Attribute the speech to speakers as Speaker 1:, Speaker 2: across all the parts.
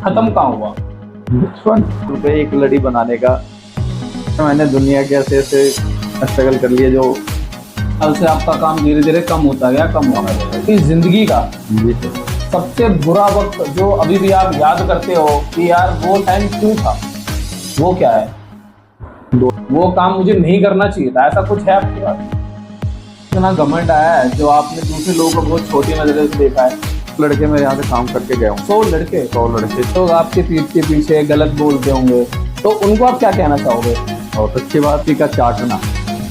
Speaker 1: खत्म कहाँ हुआ?
Speaker 2: बचपन रुपए एक लड़ी बनाने का मैंने दुनिया के ऐसे ऐसे स्ट्रगल कर लिए जो
Speaker 1: कल से आपका काम धीरे धीरे कम होता गया। इस जिंदगी का
Speaker 2: जी सर।
Speaker 1: सबसे बुरा वक्त जो अभी भी आप याद करते हो कि यार वो टाइम क्यों था, वो क्या है? वो काम मुझे नहीं करना चाहिए था, ऐसा कुछ है आपके पास? इतना घमंड आया है जो आपने दूसरे लोगों को बहुत छोटी नजर से देखा है।
Speaker 2: लड़के मेरे यहाँ से काम करके गए हूँ
Speaker 1: 100 लड़के
Speaker 2: 100 लड़के
Speaker 1: तो आपके पीठ के पीछे गलत बोलते होंगे, तो उनको आप क्या कहना चाहोगे?
Speaker 2: और अच्छी बात का चाटना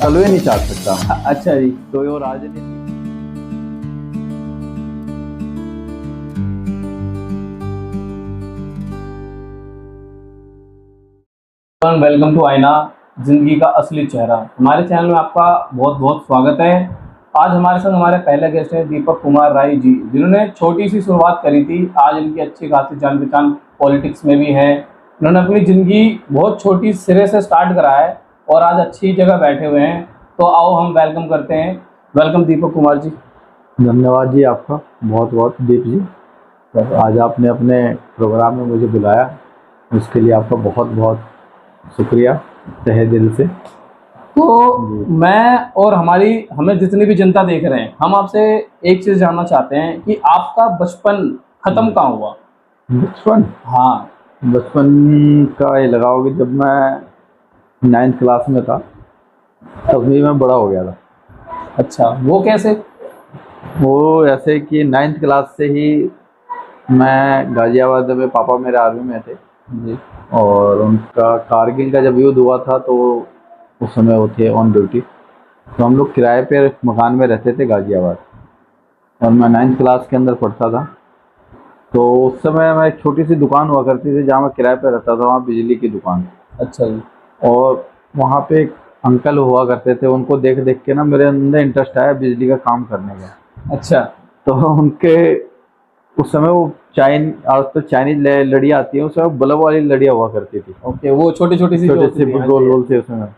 Speaker 2: तलवे नहीं चाट सकता।
Speaker 1: अच्छा जी।
Speaker 2: तो ये राजनीति
Speaker 1: वेलकम टू आईना, जिंदगी का असली चेहरा। हमारे चैनल में आपका बहुत बहुत स्वागत है। आज हमारे साथ हमारे पहले गेस्ट हैं दीपक कुमार राय जी, जिन्होंने छोटी सी शुरुआत करी थी। आज इनकी अच्छी खासी जान पहचान पॉलिटिक्स में भी है। इन्होंने अपनी ज़िंदगी बहुत छोटी सिरे से स्टार्ट करा है और आज अच्छी जगह बैठे हुए हैं। तो आओ हम वेलकम करते हैं। वेलकम दीपक कुमार जी।
Speaker 2: धन्यवाद जी आपका बहुत बहुत दीप जी। आज आपने अपने प्रोग्राम में मुझे बुलाया, उसके लिए आपका बहुत बहुत शुक्रिया तहे दिल से।
Speaker 1: तो मैं और हमें जितनी भी जनता देख रहे हैं, हम आपसे एक चीज़ जानना चाहते हैं कि आपका बचपन खत्म कहाँ हुआ?
Speaker 2: बचपन,
Speaker 1: हाँ,
Speaker 2: बचपन का ये लगाओ कि जब मैं 9th क्लास में था तभी मैं बड़ा हो गया था।
Speaker 1: अच्छा, वो कैसे?
Speaker 2: वो ऐसे कि 9th क्लास से ही मैं गाजियाबाद में, पापा मेरे आर्मी में थे
Speaker 1: जी।
Speaker 2: और उनका कारगिल का जब युद्ध हुआ था तो उस समय वो थे ऑन ड्यूटी। तो हम लोग किराए पे मकान में रहते थे गाजियाबाद और मैं 9th क्लास के अंदर पढ़ता था। तो उस समय मैं एक छोटी सी दुकान हुआ करती थी जहाँ मैं किराए पे रहता था, वहाँ बिजली की दुकान।
Speaker 1: अच्छा जी।
Speaker 2: और वहाँ पे एक अंकल हुआ करते थे, उनको देख देख के ना मेरे अंदर इंटरेस्ट आया बिजली का काम करने का।
Speaker 1: अच्छा।
Speaker 2: तो उनके उस समय वो आज तो चाइनीज लड़ियाँ आती हैं, उस समय बल्ब वाली लड़ियाँ हुआ करती थी।
Speaker 1: ओके, वो छोटी छोटी सी
Speaker 2: गोल गोल से उसमें।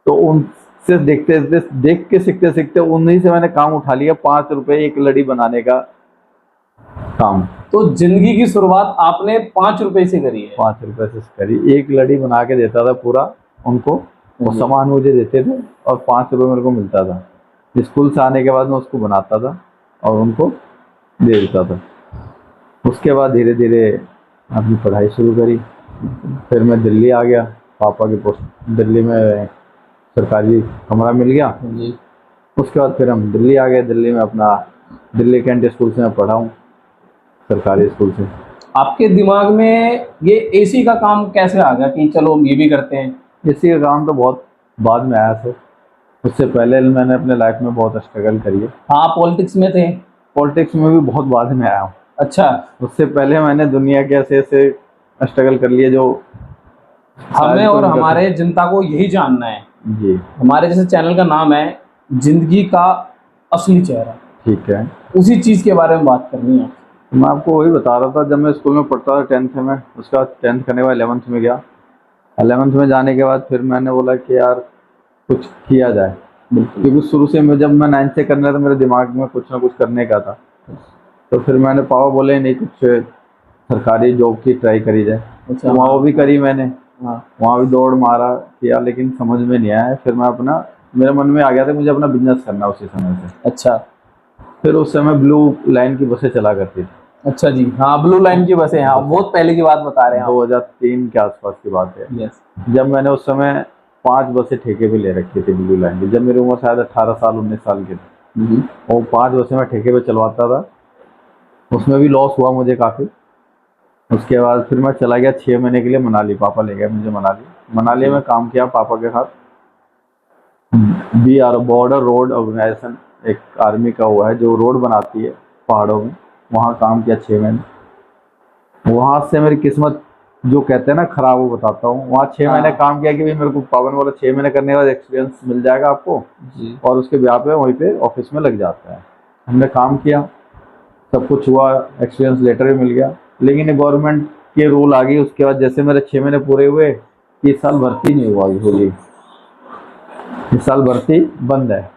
Speaker 2: तो उनसे देख के सीखते सीखते उन्हीं से मैंने काम उठा लिया 5 रुपए एक लड़ी बनाने का काम।
Speaker 1: तो जिंदगी की शुरुआत आपने 5 रुपए से करी है?
Speaker 2: 5 रुपए से करी। एक लड़ी बना के देता था पूरा उनको, वो सामान मुझे देते थे और 5 रुपए मेरे को मिलता था। स्कूल से आने के बाद मैं उसको बनाता था और उनको दे देता था। उसके बाद धीरे धीरे अपनी पढ़ाई शुरू करी। फिर मैं दिल्ली आ गया, पापा की पोस्ट दिल्ली में सरकारी कमरा मिल गया
Speaker 1: जी।
Speaker 2: उसके बाद फिर हम दिल्ली आ गए। दिल्ली में अपना दिल्ली कैंट स्कूल से मैं पढ़ा हूँ, सरकारी स्कूल से।
Speaker 1: आपके दिमाग में ये एसी का काम कैसे आ गया कि चलो हम ये भी करते हैं?
Speaker 2: एसी का काम तो बहुत बाद में आया सर, उससे पहले मैंने अपने लाइफ में बहुत स्ट्रगल करी है।
Speaker 1: हाँ, पॉलिटिक्स में थे?
Speaker 2: पॉलिटिक्स में भी बहुत बाद में आया हूँ।
Speaker 1: अच्छा।
Speaker 2: उससे पहले मैंने दुनिया के ऐसे ऐसे स्ट्रगल कर लिए जो
Speaker 1: हमें और हमारे जनता को यही जानना है
Speaker 2: जी।
Speaker 1: हमारे जैसे चैनल का नाम है जिंदगी का असली चेहरा,
Speaker 2: ठीक है,
Speaker 1: उसी चीज के बारे में बात करनी है।
Speaker 2: मैं आपको वही बता रहा था। जब मैं स्कूल में पढ़ता था 10th में, उसके बाद 10th करने के बाद 11th में गया। 11th में जाने के बाद फिर मैंने बोला कि यार कुछ किया जाए, क्योंकि शुरू से मैं जब मैं 9th से करना था मेरे दिमाग में कुछ ना कुछ करने का था। तो फिर मैंने पापा बोले नहीं कुछ सरकारी जॉब की ट्राई करी जाए।
Speaker 1: अच्छा।
Speaker 2: तो वहाँ वो भी करी मैंने।
Speaker 1: हाँ।
Speaker 2: वहाँ भी दौड़ मारा किया, लेकिन समझ में नहीं आया। फिर मैं मेरे मन में आ गया था मुझे अपना बिजनेस करना उसी समय से।
Speaker 1: अच्छा।
Speaker 2: फिर उस समय ब्लू लाइन की बसें चला करती थी।
Speaker 1: अच्छा जी। हाँ, ब्लू लाइन की बसें। हाँ, बहुत पहले की बात बता रहे हैं आप।
Speaker 2: 2003 के आसपास की बात है।
Speaker 1: यस।
Speaker 2: जब मैंने उस समय 5 बसें ठेके पे ले रखी थी ब्लू लाइन की, जब मेरी उम्र शायद 18 साल 19 साल की थी। वो 5 बसें मैं ठेके पे चलवाता था। उसमें भी लॉस हुआ मुझे काफ़ी। उसके बाद फिर मैं चला गया 6 महीने के लिए मनाली। पापा ले गए मुझे मनाली में काम किया पापा के साथ। BR बॉर्डर रोड ऑर्गेनाइजेशन एक आर्मी का हुआ है जो रोड बनाती है पहाड़ों में, वहाँ काम किया 6 महीने। वहाँ से मेरी किस्मत जो कहते हैं ना खराब, वो बताता हूँ। वहाँ 6 महीने काम किया कि भाई मेरे को पापा ने बोला 6 महीने करने के बाद एक्सपीरियंस मिल जाएगा आपको
Speaker 1: जी।
Speaker 2: और उसके ब्याह पे वहीं पे ऑफिस में लग जाता है। हमने काम किया, सब कुछ हुआ, एक्सपीरियंस लेटर भी मिल गया। लेकिन गवर्नमेंट के रूल आ गई उसके बाद। जैसे मेरे 6 महीने पूरे हुए, इस साल भर्ती नहीं हुआ होगी, इस साल भर्ती बंद है।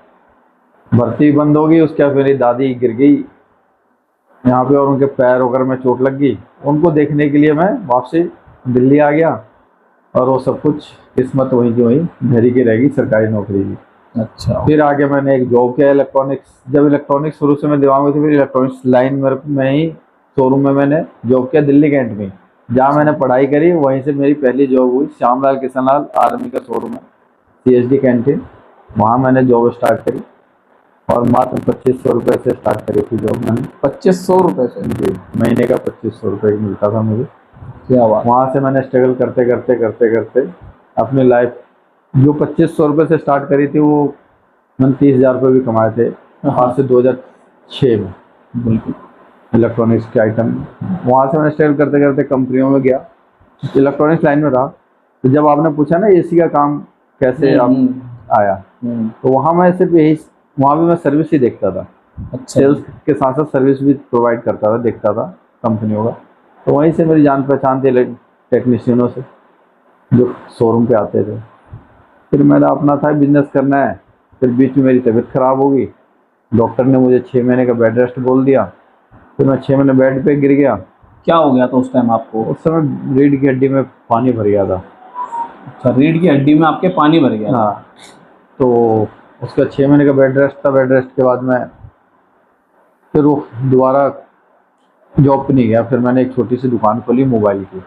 Speaker 2: भर्ती बंद होगी। उसके बाद मेरी दादी गिर गई यहाँ पे, और उनके पैर वगैरह में चोट लग गई। उनको देखने के लिए मैं वापसी दिल्ली आ गया, और वो सब कुछ किस्मत वहीं की वहीं धरी की रहेगी, सरकारी नौकरी की।
Speaker 1: अच्छा।
Speaker 2: फिर आगे मैंने एक जॉब किया इलेक्ट्रॉनिक्स। जब इलेक्ट्रॉनिक्स शुरू से मैं दिमाग में थी, फिर इलेक्ट्रॉनिक्स लाइन में ही शोरूम में मैंने जॉब किया दिल्ली कैंट में। जहाँ मैंने पढ़ाई करी वहीं से मेरी पहली जॉब हुई श्यामलाल किशनलाल आर्मी का शोरूम है, CSD कैंटीन। वहाँ मैंने जॉब स्टार्ट करी, और मात्र 2500 रुपये से स्टार्ट करी थी जॉब मैंने।
Speaker 1: 2500 रुपये से?
Speaker 2: जी, महीने का 2500 रुपये मिलता था मुझे।
Speaker 1: क्या बात।
Speaker 2: वहाँ से मैंने स्ट्रगल करते करते करते करते अपनी लाइफ, जो 2500 रुपये से स्टार्ट करी थी, वो मैंने 30,000 रुपये भी कमाए थे आज से 2006 में।
Speaker 1: बिल्कुल।
Speaker 2: इलेक्ट्रॉनिक्स के आइटम, वहाँ से मैंने स्ट्रगल करते करते कंपनियों में गया, इलेक्ट्रॉनिक्स लाइन में रहा। तो जब आपने पूछा ना AC का काम कैसे आप आया, तो वहाँ मैं सिर्फ यही, वहाँ भी मैं सर्विस ही देखता था।
Speaker 1: अच्छा।
Speaker 2: सेल्स के साथ साथ सर्विस भी प्रोवाइड करता था, देखता था कंपनियों का। तो वहीं से मेरी जान पहचान थी टेक्नीशियनों से जो शोरूम पे आते थे। फिर मेरा अपना था बिजनेस करना है। फिर बीच में मेरी तबीयत खराब हो गई, डॉक्टर ने मुझे 6 महीने का बेड रेस्ट बोल दिया। फिर मैं 6 महीने बेड पे गिर गया।
Speaker 1: क्या हो गया था उस टाइम आपको?
Speaker 2: उस समय रीढ़ की हड्डी में पानी भर गया था।
Speaker 1: अच्छा, रीढ़ की हड्डी में आपके पानी भर गया?
Speaker 2: हाँ, तो उसका 6 महीने का बेड रेस्ट था। बेड रेस्ट के बाद मैं फिर वो दोबारा जॉब पे नहीं गया। फिर मैंने एक छोटी सी दुकान खोली मोबाइल की।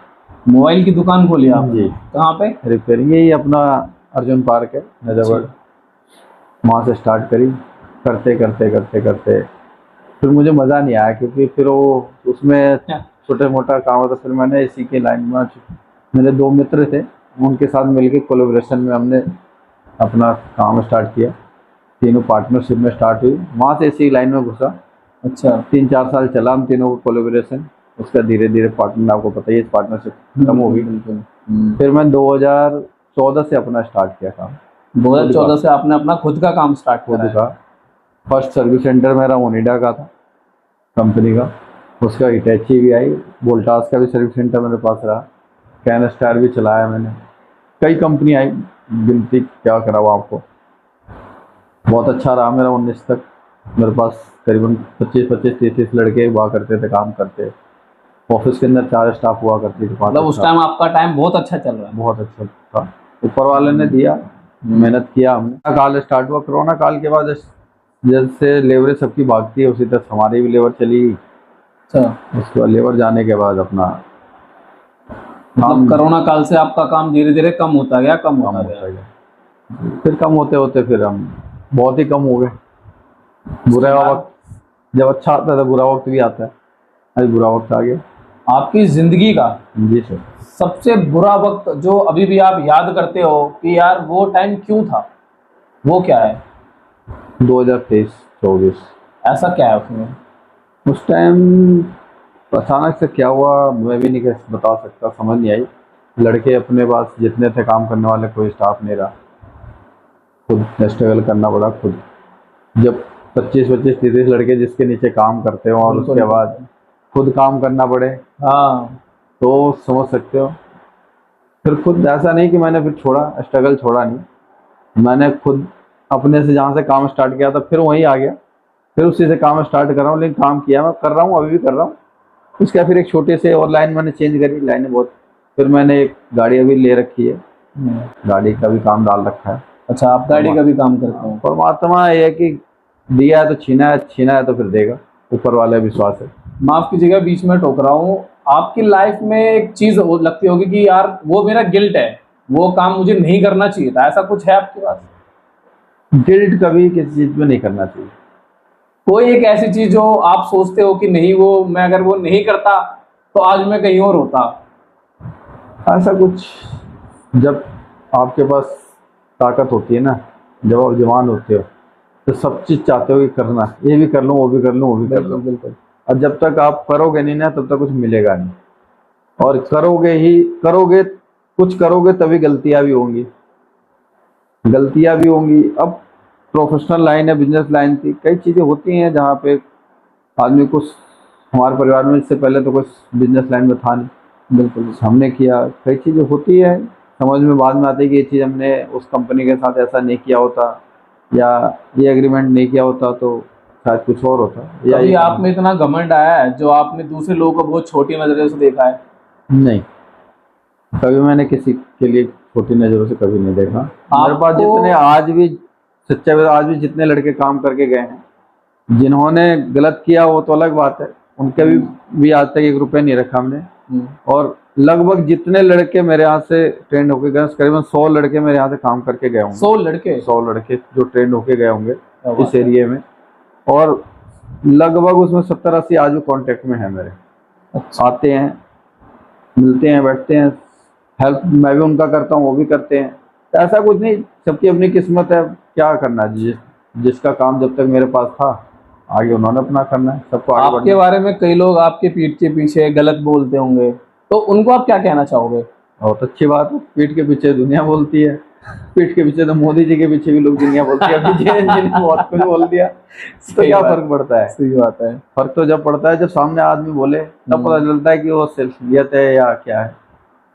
Speaker 1: मोबाइल की दुकान खोली आपने?
Speaker 2: जी।
Speaker 1: कहाँ पे?
Speaker 2: रिपेयरिंग, यही अपना अर्जुन पार्क है नजरगढ़, वहाँ से स्टार्ट करी। करते करते करते करते फिर मुझे मज़ा नहीं आया, क्योंकि फिर वो उसमें छोटे मोटा काम होता। फिर मैंने इसी के लाइन में, मेरे 2 मित्र थे, उनके साथ मिलकर कोलैबोरेशन में हमने अपना काम स्टार्ट किया। तीनों पार्टनरशिप में स्टार्ट हुई, वहाँ से इसी लाइन में घुसा।
Speaker 1: अच्छा।
Speaker 2: 3-4 साल चला हम तीनों का कोलैबोरेशन। उसका धीरे धीरे पार्टनर, आपको पता ही है, पार्टनरशिप खत्म हो गई। फिर मैं 2014 से अपना स्टार्ट किया काम।
Speaker 1: 2014 से आपने अपना खुद का काम स्टार्ट
Speaker 2: खुद
Speaker 1: करा?
Speaker 2: का फर्स्ट सर्विस सेंटर मेरा ओनिडा का था, कंपनी का। उसका हिटैची भी आई, वोल्टास का भी सर्विस सेंटर मेरे पास रहा, कैन स्टार भी चलाया मैंने। कई कंपनी आई, गिनती क्या कराऊँ आपको। बहुत अच्छा रहा मेरा 19 तक। मेरे पास करीबन 25-30 लड़के हुआ करते थे, काम करते। ऑफिस के अंदर 4 स्टाफ हुआ करती थी, 5
Speaker 1: मतलब उस टाइम आपका टाइम बहुत अच्छा चल रहा है?
Speaker 2: बहुत अच्छा था, ऊपर वाले ने दिया, मेहनत किया हमने। काल स्टार्ट हुआ, कोरोना काल के बाद जैसे लेबर सबकी भागती है, उसी तरह हमारी भी लेबर चली गई।
Speaker 1: अच्छा।
Speaker 2: उसके बाद लेबर जाने के बाद अपना
Speaker 1: मतलब कोरोना काल से आपका काम धीरे धीरे कम होता गया, कम होता गया।
Speaker 2: फिर कम होते होते फिर हम बहुत ही कम हो गए। बुरा वक्त जब अच्छा आता है तो बुरा वक्त भी आता है, आज बुरा वक्त आ गया।
Speaker 1: आपकी जिंदगी का
Speaker 2: जी सर,
Speaker 1: सबसे बुरा वक्त जो अभी भी आप याद करते हो कि यार वो टाइम क्यों था, वो क्या है?
Speaker 2: 2023-24।
Speaker 1: ऐसा क्या है उसमें?
Speaker 2: उस टाइम अचानक से क्या हुआ मैं भी नहीं बता सकता, समझ नहीं आई। लड़के अपने पास जितने थे काम करने वाले, कोई स्टाफ नहीं रहा, खुद स्ट्रगल करना पड़ा खुद। जब 25-30 लड़के जिसके नीचे काम करते हो और उसके बाद खुद काम करना पड़े,
Speaker 1: हाँ,
Speaker 2: तो समझ सकते हो। फिर खुद ऐसा नहीं कि मैंने फिर छोड़ा, स्ट्रगल छोड़ा नहीं, मैंने खुद अपने से जहाँ से काम स्टार्ट किया था फिर वहीं आ गया, फिर उसी से काम स्टार्ट कर रहा हूँ। लेकिन काम किया मैं कर रहा हूँ, अभी भी कर रहा हूँ। उसका फिर एक छोटे से और लाइन मैंने चेंज करी, लाइनें बहुत। फिर मैंने एक गाड़ी अभी ले रखी है, गाड़ी का भी काम डाल रखा है।
Speaker 1: अच्छा, आप गाड़ी का भी काम करते हैं?
Speaker 2: परमात्मा ये है कि दिया है तो छीना है, छीना है तो फिर देगा, ऊपर वाला विश्वास है।
Speaker 1: माफ कीजिएगा बीच में टोक रहा हूँ, आपकी लाइफ में एक चीज लगती होगी कि यार वो मेरा गिल्ट है, वो काम मुझे नहीं करना चाहिए था, ऐसा कुछ है आपके पास?
Speaker 2: गिल्ट कभी किसी चीज में नहीं करना चाहिए।
Speaker 1: कोई एक ऐसी चीज जो आप सोचते हो कि नहीं, वो मैं अगर वो नहीं करता तो आज मैं कहीं और होता?
Speaker 2: ऐसा कुछ, जब आपके पास ताकत होती है ना, जब आप जवान होते हो तो सब चीज चाहते हो कि करना, ये भी कर लूँ, वो भी कर लूँ, वो भी कर लूँ।
Speaker 1: बिल्कुल।
Speaker 2: और जब तक आप करोगे नहीं ना, तब तक कुछ मिलेगा नहीं। और करोगे कुछ करोगे तभी गलतियां भी होंगी, अब प्रोफेशनल लाइन है, बिजनेस लाइन थी, कई चीज़ें होती हैं जहाँ पे आदमी को, हमारे परिवार में इससे पहले तो कुछ बिजनेस लाइन में था नहीं, बिल्कुल हमने किया। कई चीज़ें होती है, समझ में बाद में आती है कि ये चीज़ हमने उस कंपनी के साथ ऐसा नहीं किया होता, या ये एग्रीमेंट नहीं किया होता तो शायद कुछ और होता।
Speaker 1: कभी आप में इतना घमंड आया है जो आपने दूसरे लोगों को बहुत छोटी नजरों से देखा है?
Speaker 2: नहीं, कभी मैंने किसी के लिए छोटी नजरों से कभी नहीं देखा। मेरे पास जितने आज भी सच्चा में आज भी जितने लड़के काम करके गए हैं, जिन्होंने गलत किया वो तो अलग बात है, उनके भी आज तक 1 रुपया नहीं रखा हमने। और लगभग जितने लड़के मेरे यहाँ से ट्रेंड होके गए, करीबन 100 लड़के मेरे यहाँ से काम करके गए होंगे। 100 लड़के जो ट्रेंड होके गए होंगे इस एरिया में, और लगभग उसमें 70-80 आज भी कांटेक्ट में है मेरे।
Speaker 1: अच्छा।
Speaker 2: आते हैं, मिलते हैं, बैठते हैं, हेल्प मैं भी उनका करता हूँ, वो भी करते हैं। ऐसा कुछ नहीं, सबकी अपनी किस्मत है, क्या करना है। जिसका काम जब तक मेरे पास था, आगे उन्होंने अपना करना है, सबको आगे
Speaker 1: आपके बारे में कई लोग आपके पीठ के पीछे गलत बोलते होंगे, तो उनको आप क्या कहना चाहोगे?
Speaker 2: बहुत अच्छी बात है, पीठ के पीछे दुनिया बोलती है। पीठ के पीछे तो मोदी जी के पीछे भी लोग दुनिया बोलती है। अभी जिन्होंने बहुत कुछ बोल दिया तो क्या फर्क पड़ता है?
Speaker 1: सही बात है।
Speaker 2: फर्क तो जब पड़ता है जब सामने आदमी बोले, तब पता चलता है कि वो सिर्फियत है या क्या है,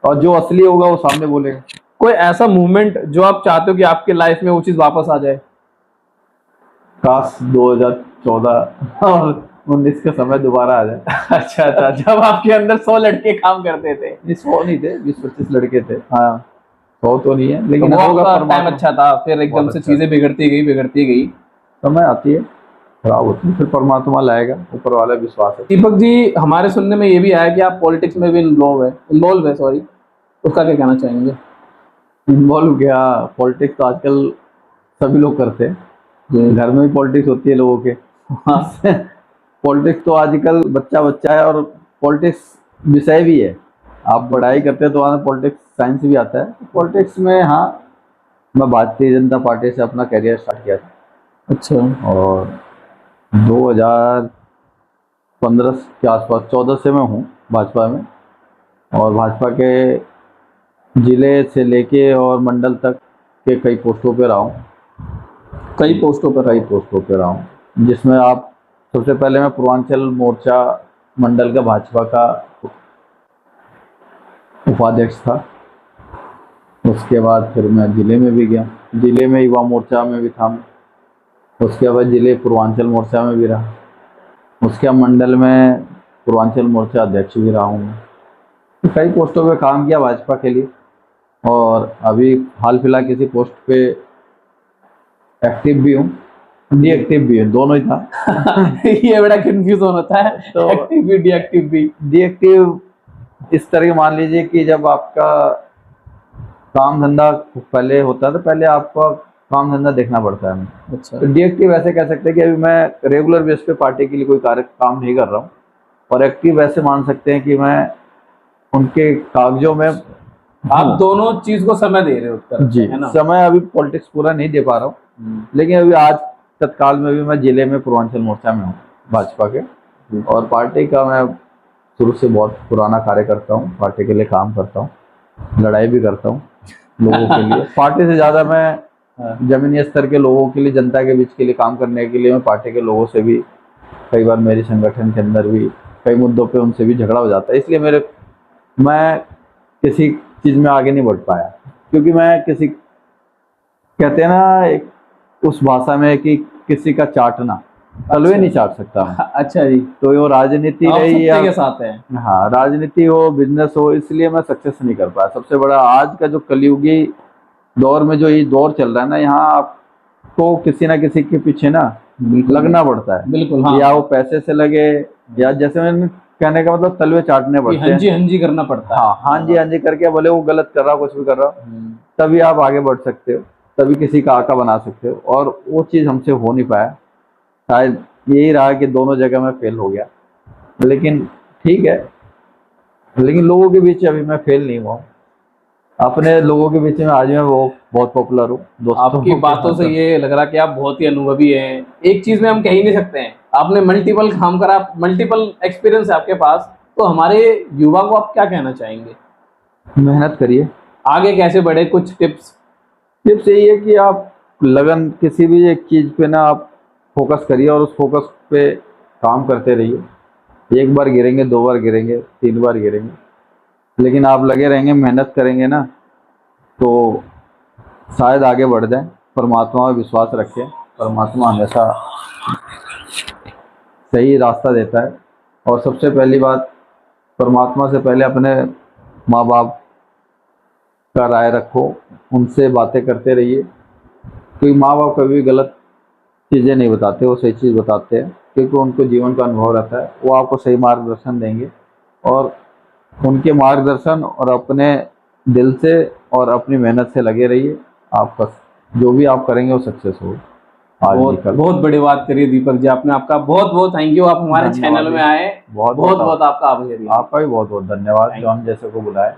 Speaker 2: और जो असली होगा वो सामने बोलेगा।
Speaker 1: कोई ऐसा मूवमेंट जो आप चाहते हो कि आपके लाइफ में वो चीज वापस आ जाए?
Speaker 2: काश 2014 और 19 का समय दोबारा आ जाए।
Speaker 1: अच्छा, जब आपके अंदर 100 लड़के काम करते थे।
Speaker 2: नहीं, 100 नहीं थे, 20-25 लड़के थे।
Speaker 1: हाँ,
Speaker 2: 100 तो नहीं है, लेकिन
Speaker 1: तो
Speaker 2: होगा।
Speaker 1: टाइम अच्छा था, फिर एकदम से चीजें बिगड़ती गई।
Speaker 2: समय आती है, खराब होती है, फिर परमात्मा लाएगा, ऊपर वाला विश्वास है।
Speaker 1: दीपक जी, हमारे सुनने में ये भी आया कि आप पॉलिटिक्स में भी इन्वॉल्व है, सॉरी, उसका क्या कहना चाहेंगे?
Speaker 2: इन्वॉल्व गया, पॉलिटिक्स तो आजकल सभी लोग करते हैं, घर में भी पॉलिटिक्स होती है लोगों के। पॉलिटिक्स तो आजकल बच्चा है, और पॉलिटिक्स विषय भी है। आप पढ़ाई करते हैं तो वहाँ पॉलिटिक्स साइंस भी आता है। पॉलिटिक्स में हाँ, मैं भारतीय जनता पार्टी से अपना करियर स्टार्ट किया था।
Speaker 1: अच्छा।
Speaker 2: और 2015 के आसपास, 14 से मैं हूँ भाजपा में, और भाजपा के जिले से लेके और मंडल तक के कई पोस्टों पे रहा हूँ। कई पोस्टों पे रहा हूँ, जिसमें आप सबसे पहले मैं पूर्वांचल मोर्चा मंडल का भाजपा का उपाध्यक्ष था। उसके बाद फिर मैं जिले में भी गया, जिले में युवा मोर्चा में भी था मैं। उसके बाद जिले पूर्वांचल मोर्चा में भी रहा। उसके बाद मंडल में पूर्वांचल मोर्चा अध्यक्ष भी रहा हूँ मैं। तो कई पोस्टों पे काम किया भाजपा के लिए, और अभी हाल फिलहाल किसी पोस्ट पे एक्टिव भी हूँ, डीएक्टिव भी हूँ, दोनों ही था।
Speaker 1: ये बड़ा कंफ्यूजन होता है,
Speaker 2: तो
Speaker 1: एक्टिव भी डीएक्टिव भी।
Speaker 2: डीएक्टिव इस तरह मान लीजिए कि जब आपका काम धंधा पहले होता है तो पहले आपका काम धंधा देखना पड़ता है।
Speaker 1: अच्छा।
Speaker 2: तो डीएक्टिव ऐसे कह सकते हैं कि अभी मैं रेगुलर बेस पे पार्टी के लिए कोई काम नहीं कर रहा हूँ, और एक्टिव ऐसे मान सकते हैं कि मैं उनके कागजों में
Speaker 1: आप दोनों चीज को समय दे रहे हो
Speaker 2: जी, है ना? समय अभी पॉलिटिक्स पूरा नहीं दे पा रहा हूँ, लेकिन अभी आज तत्काल में भी मैं जिले में पूर्वांचल मोर्चा में हूँ भाजपा के, और पार्टी का मैं शुरू से बहुत पुराना कार्य करता हूँ, पार्टी के लिए काम करता हूँ, लड़ाई भी करता हूँ लोगों के लिए। पार्टी से ज़्यादा मैं जमीनी स्तर के लोगों के लिए, जनता के बीच के लिए काम करने के लिए मैं पार्टी के लोगों से भी, कई बार मेरे संगठन के अंदर भी कई मुद्दों पे उनसे भी झगड़ा हो जाता है, इसलिए मैं किसी चीज़ में आगे नहीं बढ़ पाया, क्योंकि मैं किसी, कहते हैं ना एक उस भाषा में कि किसी का चाटना, तलवे नहीं चाट सकता मैं।
Speaker 1: अच्छा जी।
Speaker 2: तो वो राजनीति रही या
Speaker 1: के साथ है,
Speaker 2: हाँ, राजनीति हो, बिजनेस हो, इसलिए मैं सक्सेस नहीं कर पाया। सबसे बड़ा आज का जो कलयुगी दौर में जो ये दौर चल रहा है ना, यहाँ आपको किसी ना किसी के पीछे ना लगना पड़ता है।
Speaker 1: बिल्कुल, हाँ।
Speaker 2: या वो पैसे से लगे, या जैसे मैंने कहने का मतलब तलवे चाटने पड़ते हैं,
Speaker 1: हाँ जी करना पड़ता है।
Speaker 2: हाँ जी करके, भले वो गलत कर रहा, कुछ भी कर रहा, तभी आप आगे बढ़ सकते हो, तभी किसी का आका बना सकते हो, और वो चीज़ हमसे हो नहीं पाया। शायद यही रहा कि दोनों जगह मैं फेल हो गया, लेकिन ठीक है, लेकिन लोगों के बीच अभी मैं फेल नहीं हुआ। अपने लोगों के बीच में आज मैं वो बहुत पॉपुलर हूँ।
Speaker 1: आपकी बातों से ये लग रहा कि आप बहुत ही अनुभवी हैं। एक चीज में हम कह ही नहीं सकते हैं, आपने मल्टीपल काम करा, मल्टीपल एक्सपीरियंस है आपके पास, तो हमारे युवा को आप क्या कहना चाहेंगे?
Speaker 2: मेहनत करिए, आगे
Speaker 1: कैसे बढ़े, कुछ टिप्स
Speaker 2: यही है कि आप लगन किसी भी एक चीज पे ना आप फोकस करिए, और उस फोकस पे काम करते रहिए। एक बार गिरेंगे, 2 बार गिरेंगे, 3 बार गिरेंगे, लेकिन आप लगे रहेंगे, मेहनत करेंगे ना, तो शायद आगे बढ़ जाए। परमात्मा में विश्वास रखें, परमात्मा हमेशा सही रास्ता देता है। और सबसे पहली बात, परमात्मा से पहले अपने माँ बाप का राय रखो, उनसे बातें करते रहिए, क्योंकि माँ बाप कभी भी गलत चीज़ें नहीं बताते, वो सही चीज़ बताते हैं, क्योंकि उनको जीवन का अनुभव रहता है, वो आपको सही मार्गदर्शन देंगे। और उनके मार्गदर्शन और अपने दिल से और अपनी मेहनत से लगे रहिए, आपका जो भी आप करेंगे वो सक्सेस होगा आज भी
Speaker 1: बहुत
Speaker 2: कल।
Speaker 1: बहुत बड़ी बात करी दीपक जी आपने। आपका बहुत बहुत थैंक यू, आप हमारे
Speaker 2: धन्यवाद
Speaker 1: चैनल में
Speaker 2: जी।
Speaker 1: आए।
Speaker 2: बहुत
Speaker 1: बहुत बहुत आपका आभारी हूँ।
Speaker 2: आपका भी बहुत बहुत धन्यवाद,
Speaker 1: Thank
Speaker 2: जॉन जैसे को बुलाए।